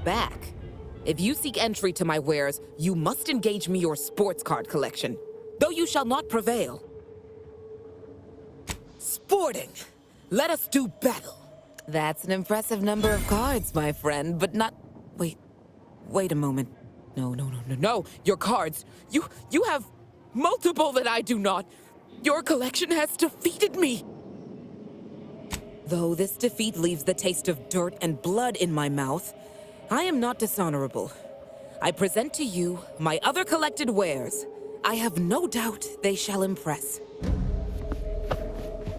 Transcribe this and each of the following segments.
back. If you seek entry to my wares, you must engage me your sports card collection, though you shall not prevail. Sporting! Let us do battle! That's an impressive number of cards, my friend, but not... Wait a moment. No, your cards. You have multiple that I do not. Your collection has defeated me. Though this defeat leaves the taste of dirt and blood in my mouth, I am not dishonorable. I present to you my other collected wares. I have no doubt they shall impress.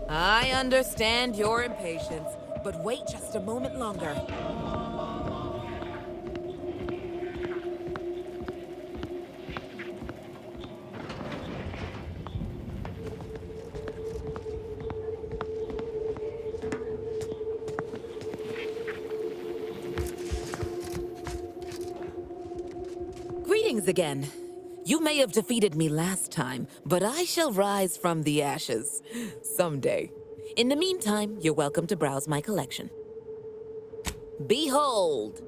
I understand your impatience, but wait just a moment longer. Greetings again. You may have defeated me last time, but I shall rise from the ashes someday. In the meantime, you're welcome to browse my collection. Behold!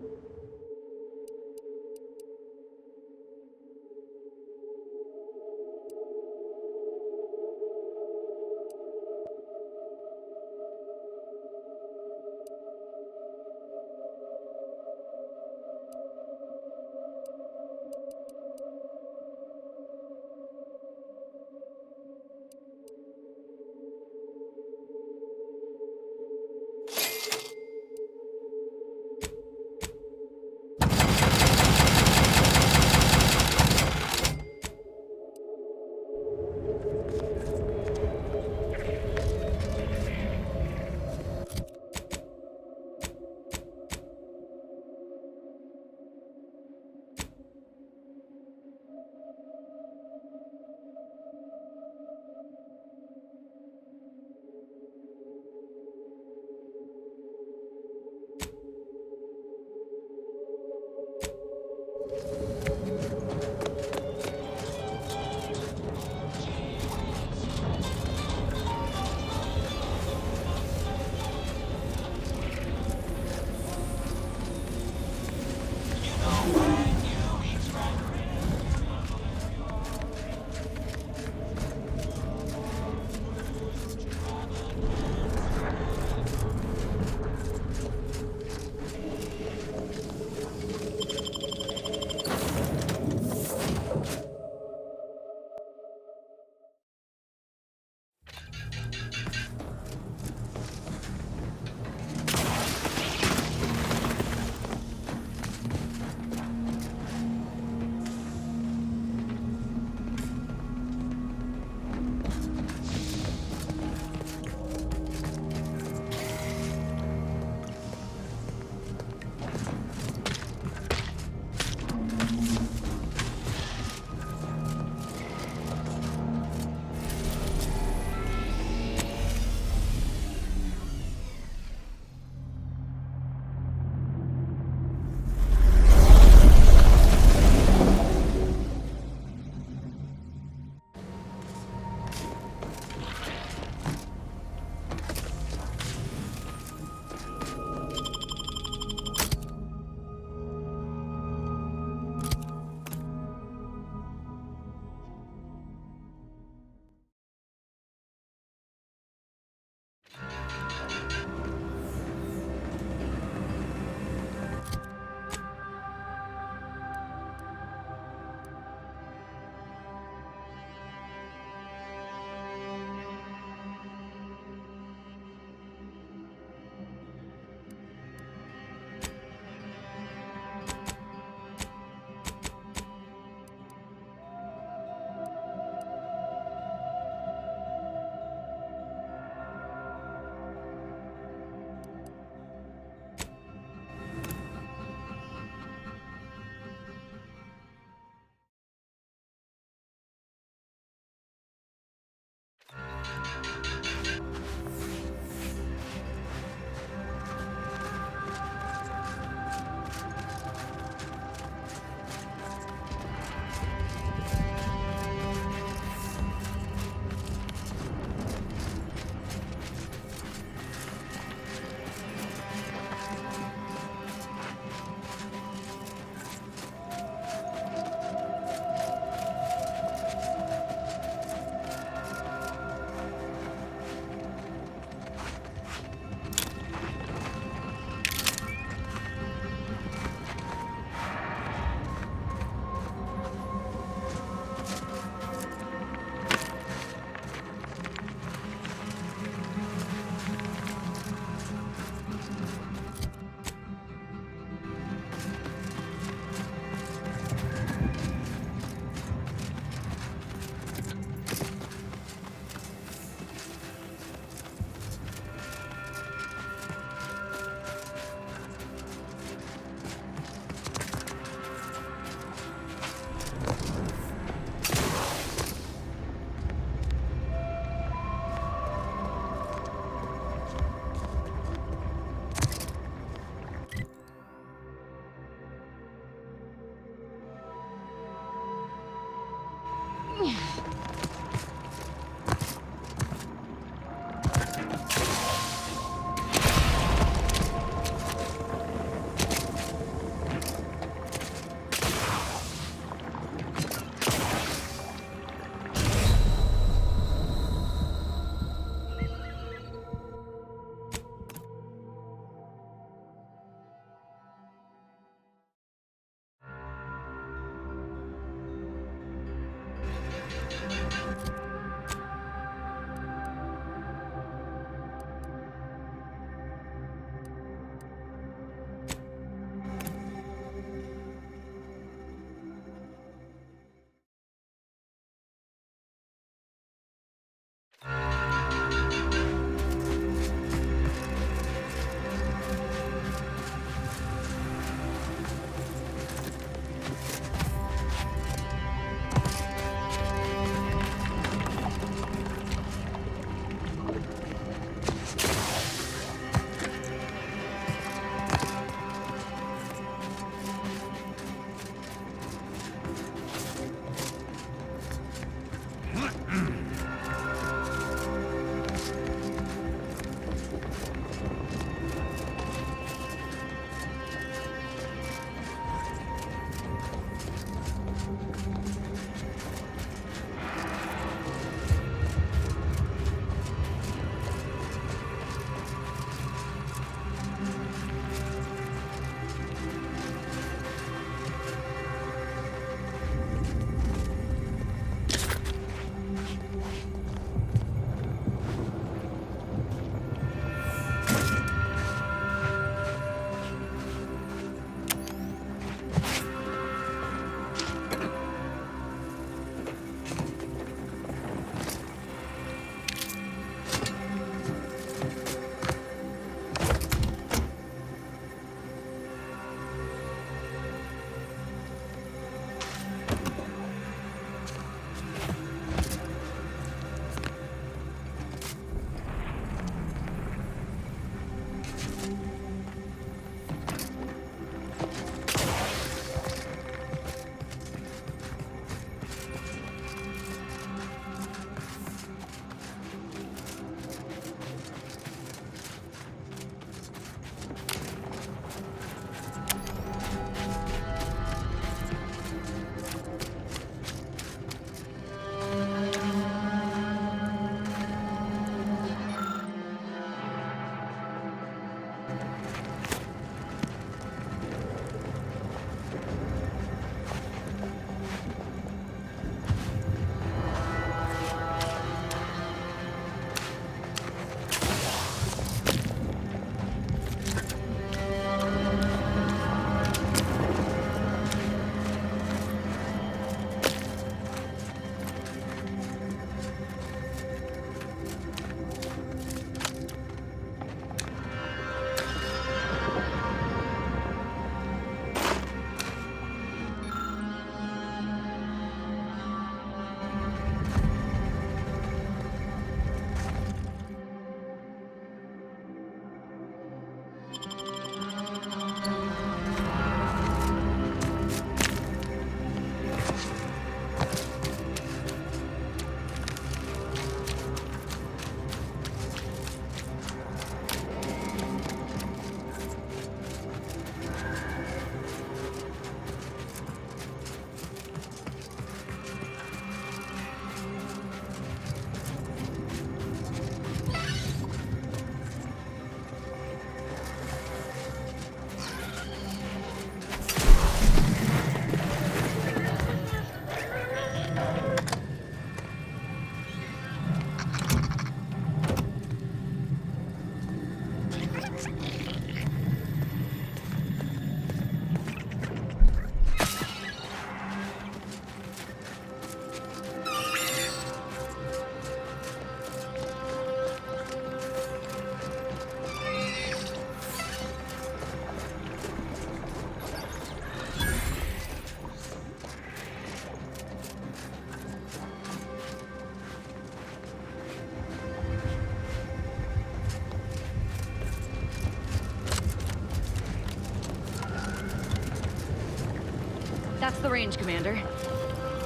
That's the range, Commander.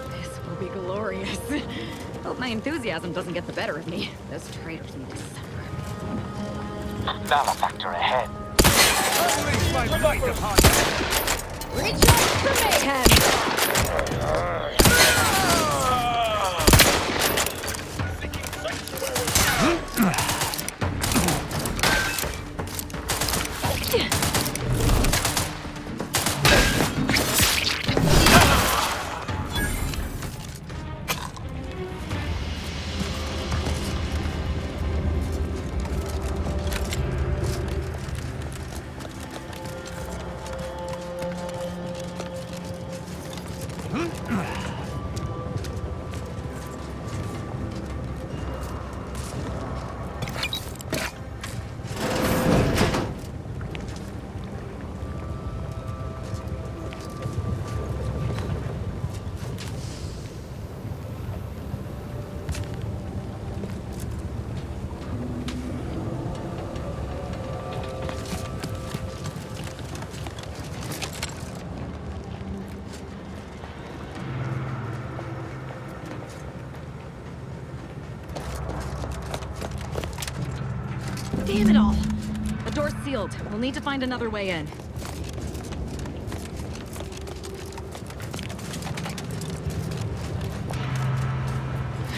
This Will be glorious. Hope my enthusiasm doesn't get the better of me. Those traitors need to suffer. Malefactor ahead. Reach out for mayhem! Damn it all! The door's sealed. We'll need to find another way in.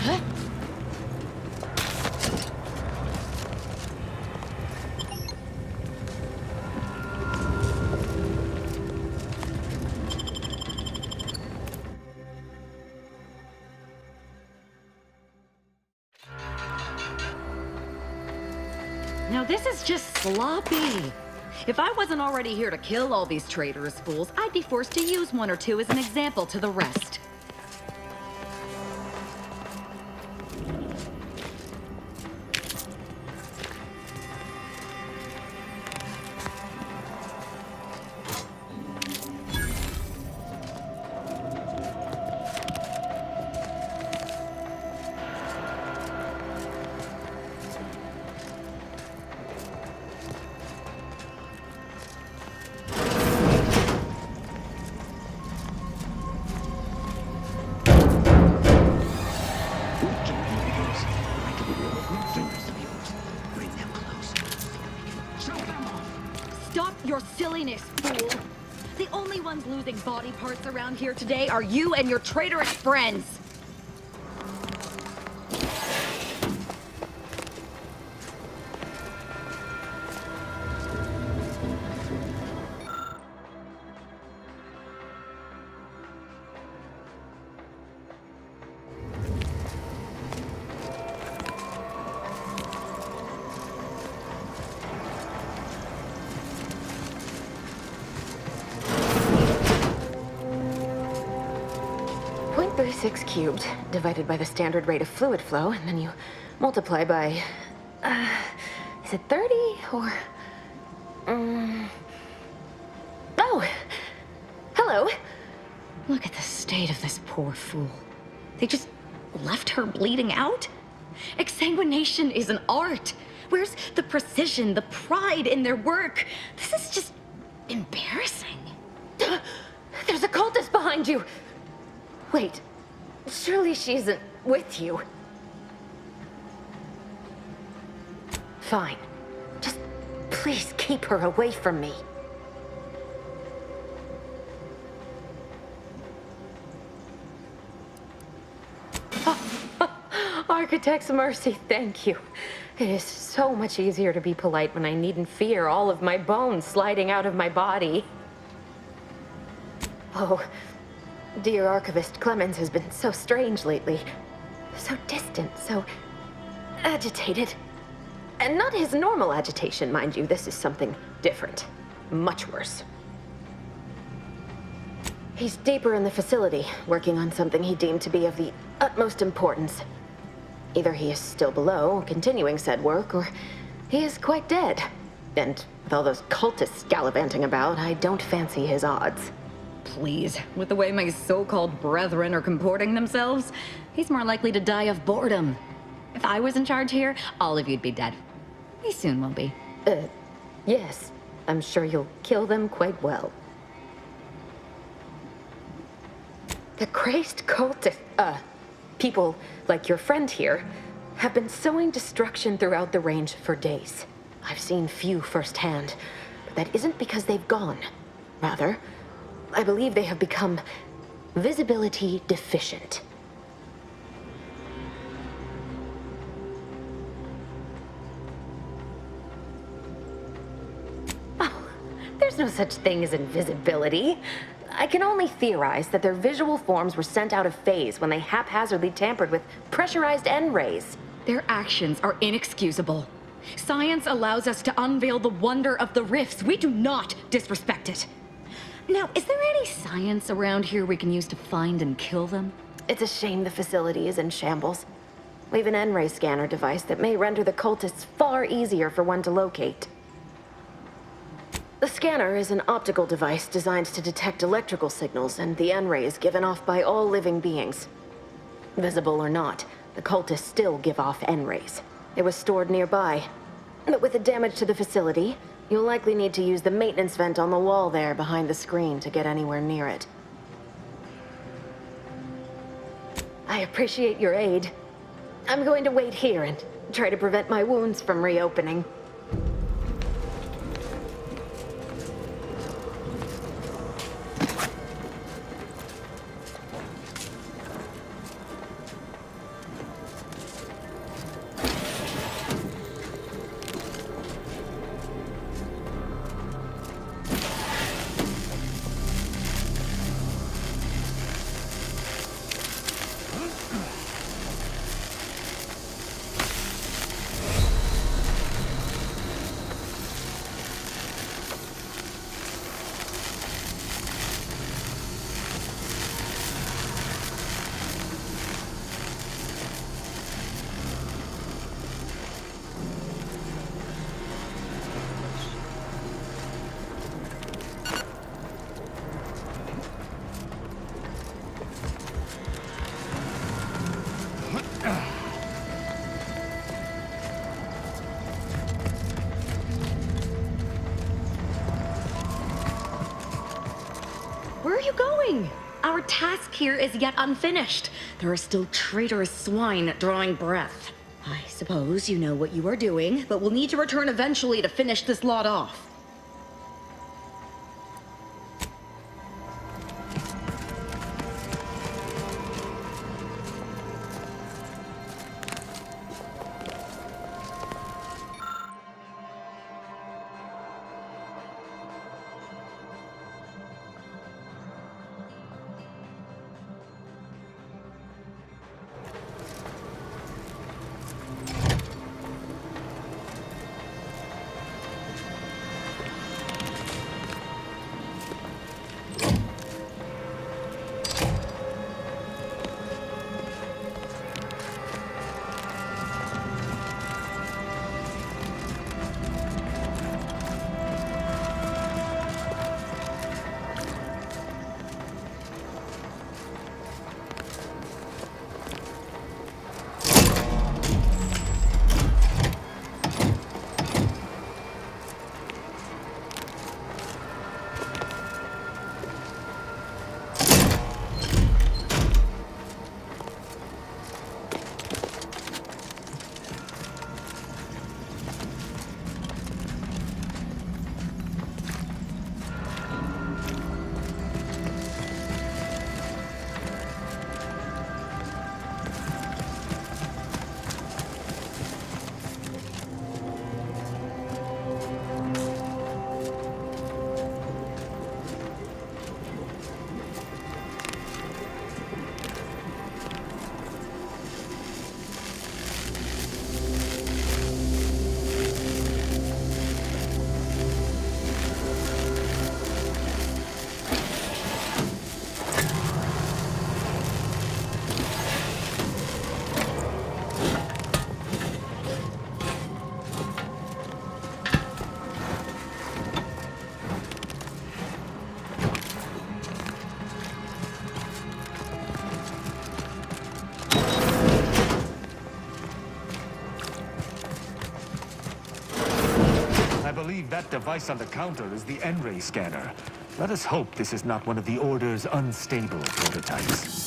Huh? Now this is just sloppy. If I wasn't already here to kill all these traitorous fools, I'd be forced to use one or two as an example to the rest. Stop your silliness, fool! The only ones losing body parts around here today are you and your traitorous friends! .36 cubed, divided by the standard rate of fluid flow, and then you multiply by... is it 30, or... Oh! Hello! Look at the state of this poor fool. They just left her bleeding out? Exsanguination is an art. Where's the precision, the pride in their work? This is just embarrassing. There's a cultist behind you! Wait, surely she isn't with you. Fine. Just please keep her away from me. Architect's mercy, thank you. It is so much easier to be polite when I needn't fear all of my bones sliding out of my body. Oh, dear Archivist Clemens has been so strange lately. So distant, so agitated. And not his normal agitation, mind you. This is something different. Much worse. He's deeper in the facility, working on something he deemed to be of the utmost importance. Either he is still below, continuing said work, or he is quite dead. And with all those cultists gallivanting about, I don't fancy his odds. Please, with the way my so-called brethren are comporting themselves, he's more likely to die of boredom. If I was in charge here, all of you'd be dead. We soon will be. Yes. I'm sure you'll kill them quite well. The crazed people like your friend here have been sowing destruction throughout the range for days. I've seen few firsthand, but that isn't because they've gone. Rather, I believe they have become visibility deficient. Oh, there's no such thing as invisibility. I can only theorize that their visual forms were sent out of phase when they haphazardly tampered with pressurized N-rays. Their actions are inexcusable. Science allows us to unveil the wonder of the rifts. We do not disrespect it. Now, is there any science around here we can use to find and kill them? It's a shame the facility is in shambles. We've an N-ray scanner device that may render the cultists far easier for one to locate. The scanner is an optical device designed to detect electrical signals and the N-rays given off by all living beings. Visible or not, the cultists still give off N-rays. It was stored nearby. But with the damage to the facility, you'll likely need to use the maintenance vent on the wall there behind the screen to get anywhere near it. I appreciate your aid. I'm going to wait here and try to prevent my wounds from reopening. Where are you going? Our task here is yet unfinished. There are still traitorous swine drawing breath. I suppose you know what you are doing, but we'll need to return eventually to finish this lot off. I believe that device on the counter is the N-ray scanner. Let us hope this is not one of the Order's unstable prototypes.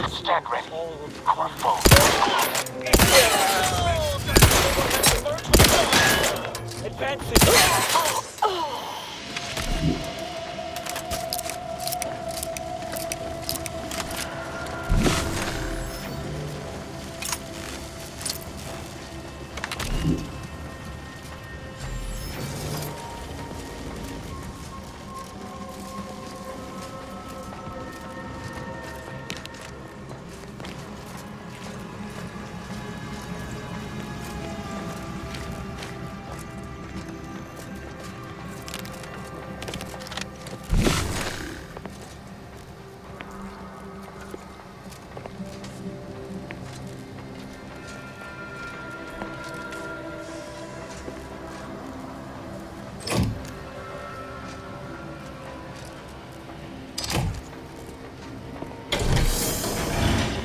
Stand ready. Our foe.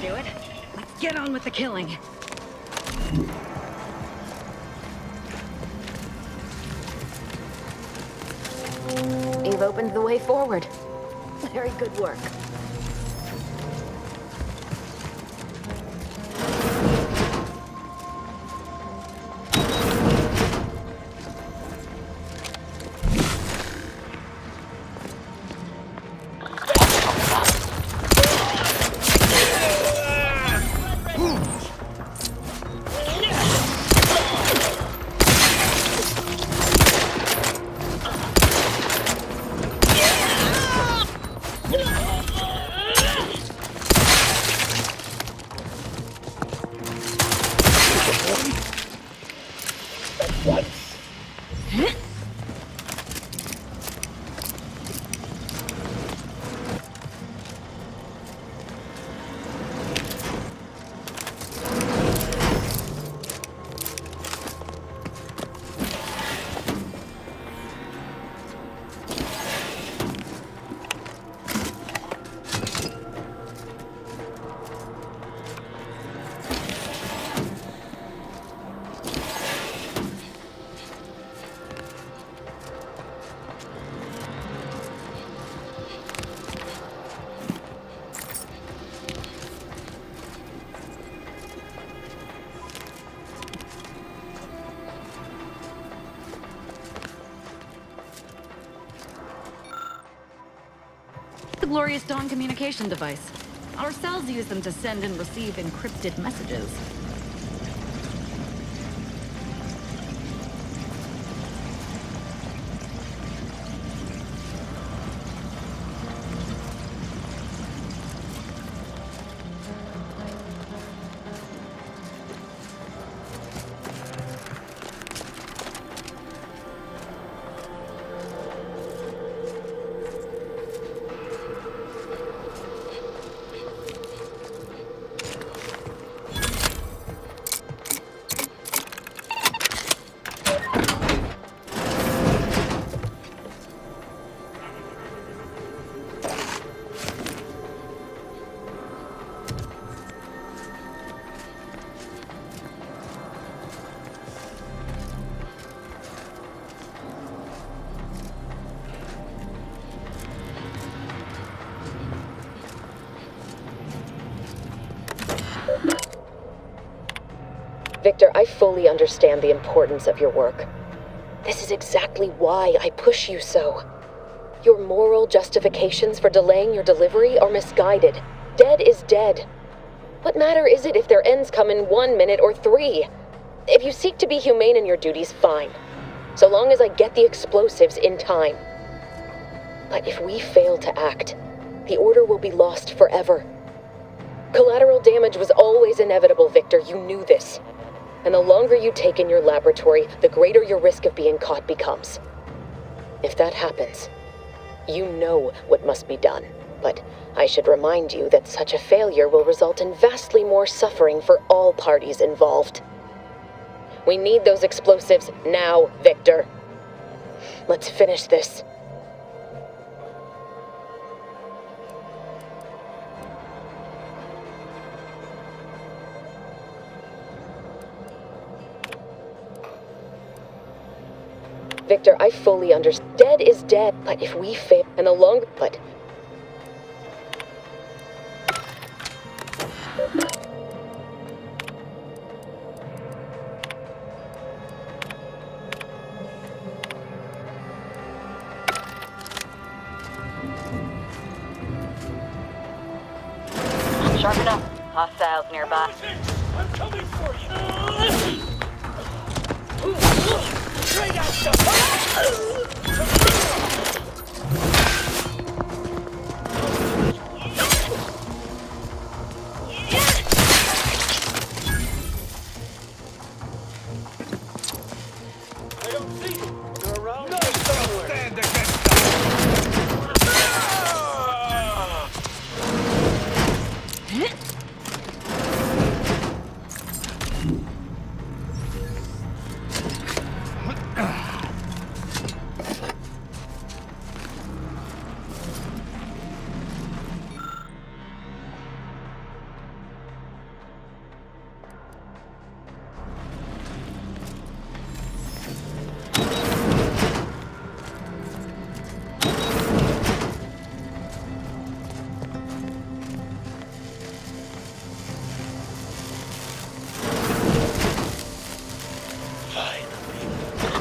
Do it. Let's get on with the killing. You've opened the way forward. Very good work. The Glorious Dawn communication device. Our cells use them to send and receive encrypted messages. Victor, I fully understand the importance of your work. This is exactly why I push you so. Your moral justifications for delaying your delivery are misguided. Dead is dead. What matter is it if their ends come in 1 minute or 3? If you seek to be humane in your duties, fine. So long as I get the explosives in time. But if we fail to act, the Order will be lost forever. Collateral damage was always inevitable, Victor. You knew this. And the longer you take in your laboratory, the greater your risk of being caught becomes. If that happens, you know what must be done. But I should remind you that such a failure will result in vastly more suffering for all parties involved. We need those explosives now, Victor. Let's finish this. Victor, I fully understand. Dead is dead, but if we fail, and the longer... But... Sharpen up. Hostiles nearby. I'm coming for you! Straight out the... I don't see you. You're around? No, somewhere. Stand against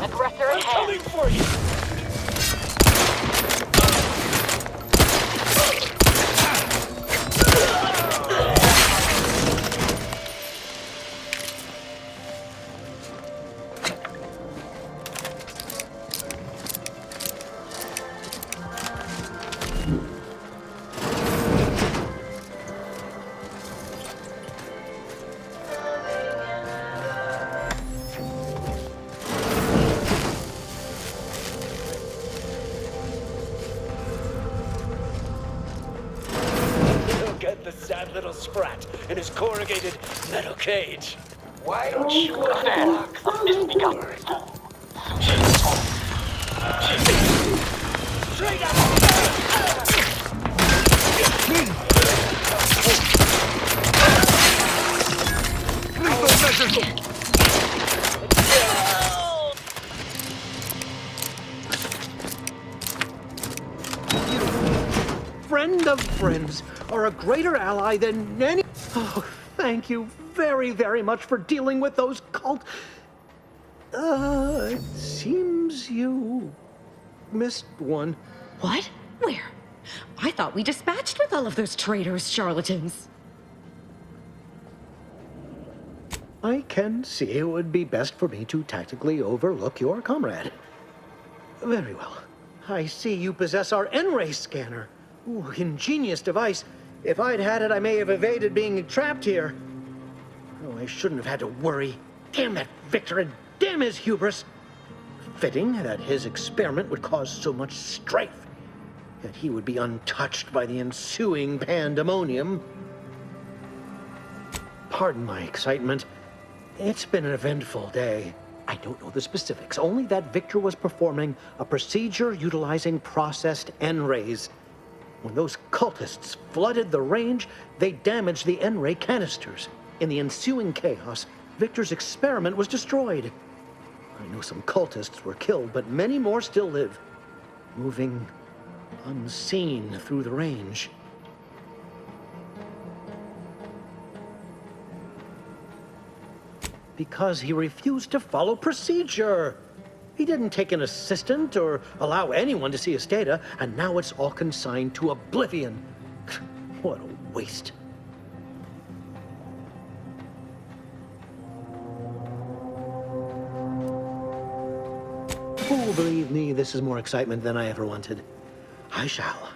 Aggressor I'm ahead. coming for you! Get the sad little sprat in his corrugated metal cage. Why don't you unlock the misbegotten fool? Straight Friend of friends are a greater ally than any... Oh, thank you very, very much for dealing with those cult... it seems you missed one. What? Where? I thought we dispatched with all of those traitors, charlatans. I can see it would be best for me to tactically overlook your comrade. Very well. I see you possess our N-ray scanner. Ooh, ingenious device. If I'd had it, I may have evaded being trapped here. Oh, I shouldn't have had to worry. Damn that Victor and damn his hubris. Fitting that his experiment would cause so much strife. That he would be untouched by the ensuing pandemonium. Pardon my excitement. It's been an eventful day. I don't know the specifics, only that Victor was performing a procedure utilizing processed N-rays. When those cultists flooded the range, they damaged the N-ray canisters. In the ensuing chaos, Victor's experiment was destroyed. I know some cultists were killed, but many more still live, moving unseen through the range. Because he refused to follow procedure. He didn't take an assistant or allow anyone to see his data, and now it's all consigned to oblivion. What a waste. Oh, believe me, this is more excitement than I ever wanted. I shall.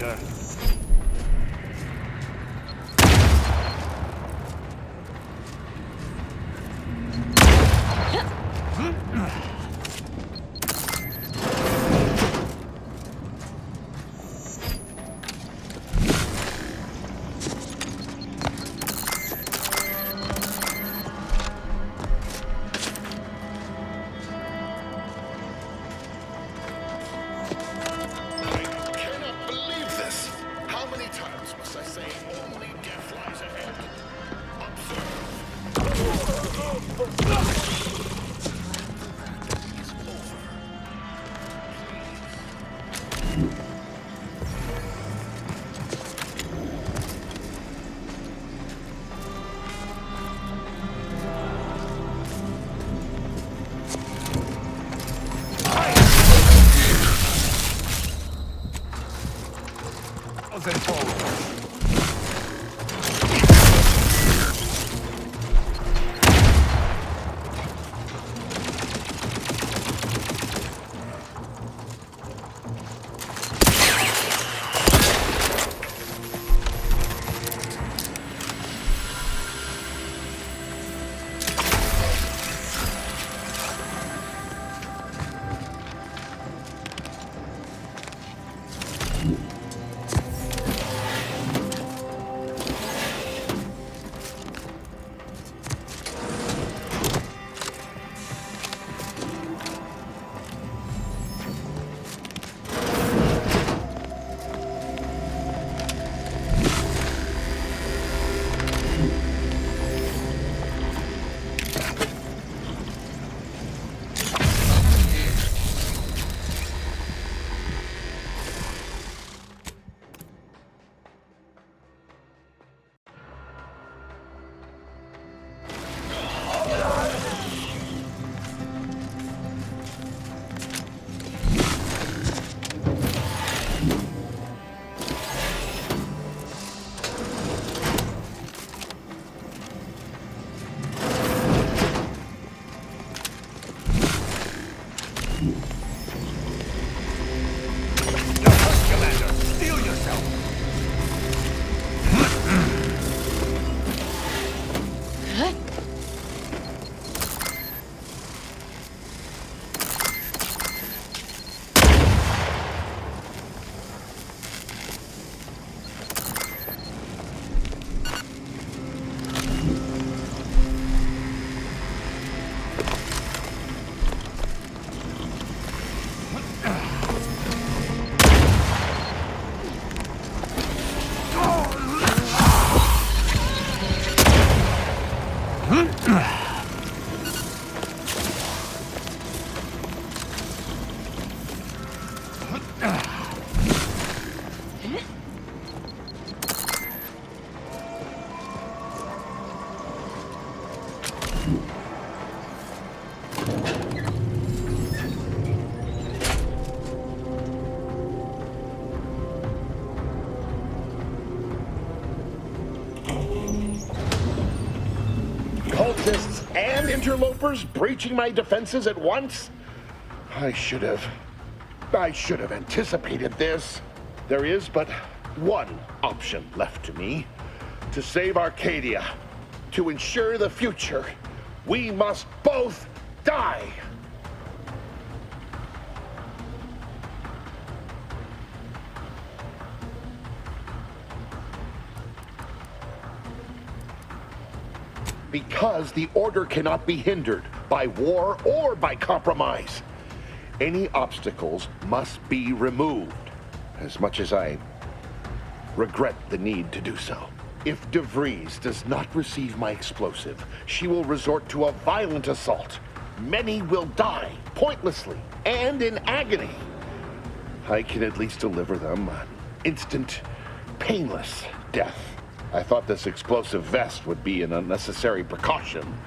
Commander. Cannot believe this. How many times must I say only death lies ahead? Then forward. Cultists and interlopers breaching my defenses at once? I should have anticipated this. There is but one option left to me. To save Arcadia, to ensure the future, we must both die. Because the order cannot be hindered by war or by compromise. Any obstacles must be removed, as much as I regret the need to do so. If DeVries does not receive my explosive, she will resort to a violent assault. Many will die pointlessly and in agony. I can at least deliver them an instant, painless death. I thought this explosive vest would be an unnecessary precaution.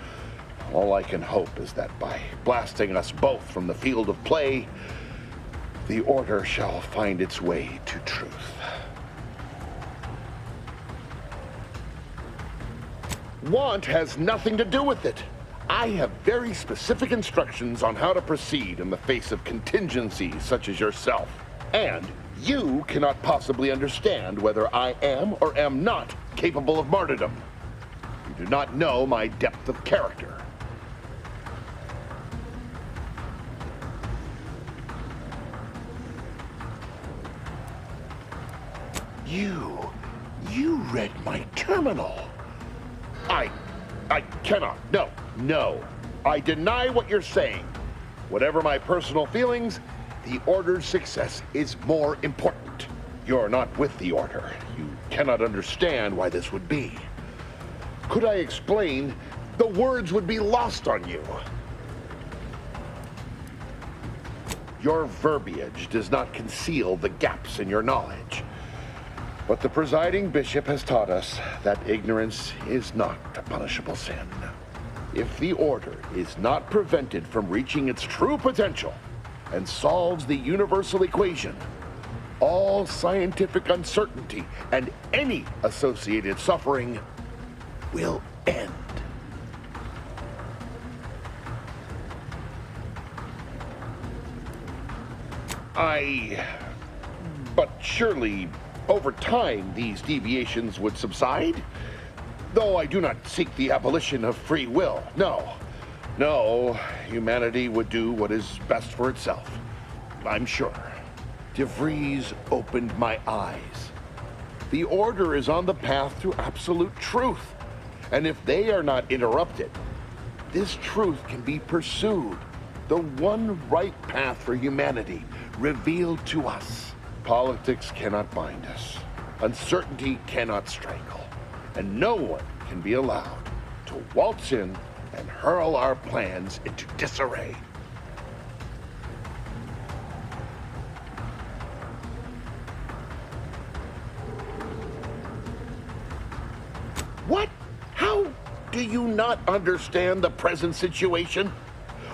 All I can hope is that by blasting us both from the field of play, the order shall find its way to truth. Want has nothing to do with it. I have very specific instructions on how to proceed in the face of contingencies such as yourself. And You cannot possibly understand whether I am or am not capable of martyrdom. You do not know my depth of character. You read my terminal. I cannot. No. I deny what you're saying. Whatever my personal feelings, the Order's success is more important. You're not with the Order. You cannot understand why this would be. Could I explain, the words would be lost on you. Your verbiage does not conceal the gaps in your knowledge. But the presiding bishop has taught us that ignorance is not a punishable sin. If the Order is not prevented from reaching its true potential and solves the universal equation, all scientific uncertainty and any associated suffering will end. But surely, over time, these deviations would subside? Though I do not seek the abolition of free will, no, humanity would do what is best for itself, I'm sure. DeVries opened my eyes. The Order is on the path to absolute truth, and if they are not interrupted, this truth can be pursued, the one right path for humanity revealed to us. Politics cannot bind us. Uncertainty cannot strangle. And no one can be allowed to waltz in and hurl our plans into disarray. What? How do you not understand the present situation?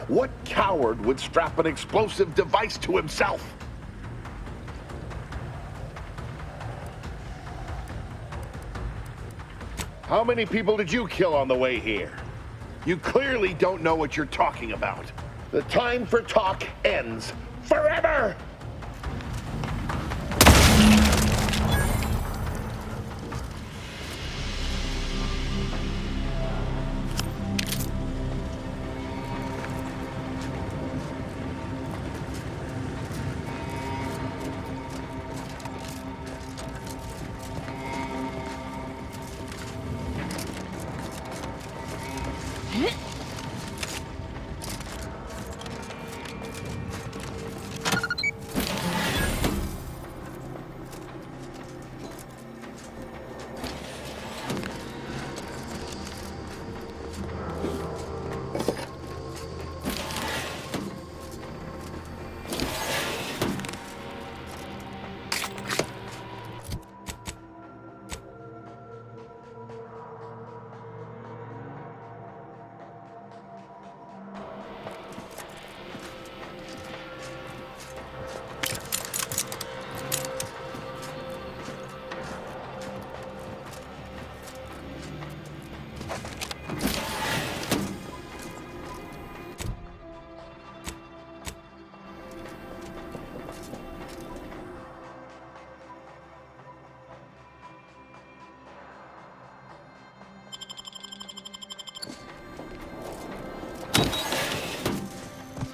What coward would strap an explosive device to himself? How many people did you kill on the way here? You clearly don't know what you're talking about. The time for talk ends forever!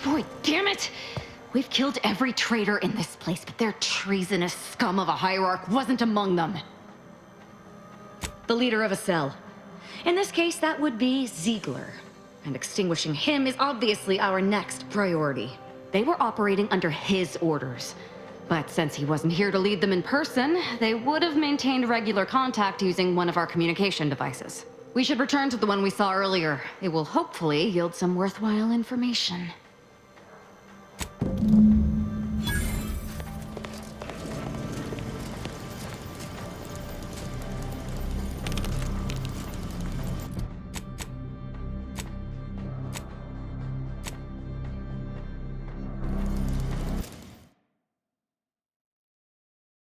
Boy, damn it! We've killed every traitor in this place, but their treasonous scum of a hierarch wasn't among them. The leader of a cell. In this case, that would be Ziegler. And extinguishing him is obviously our next priority. They were operating under his orders. But since he wasn't here to lead them in person, they would have maintained regular contact using one of our communication devices. We should return to the one we saw earlier. It will hopefully yield some worthwhile information.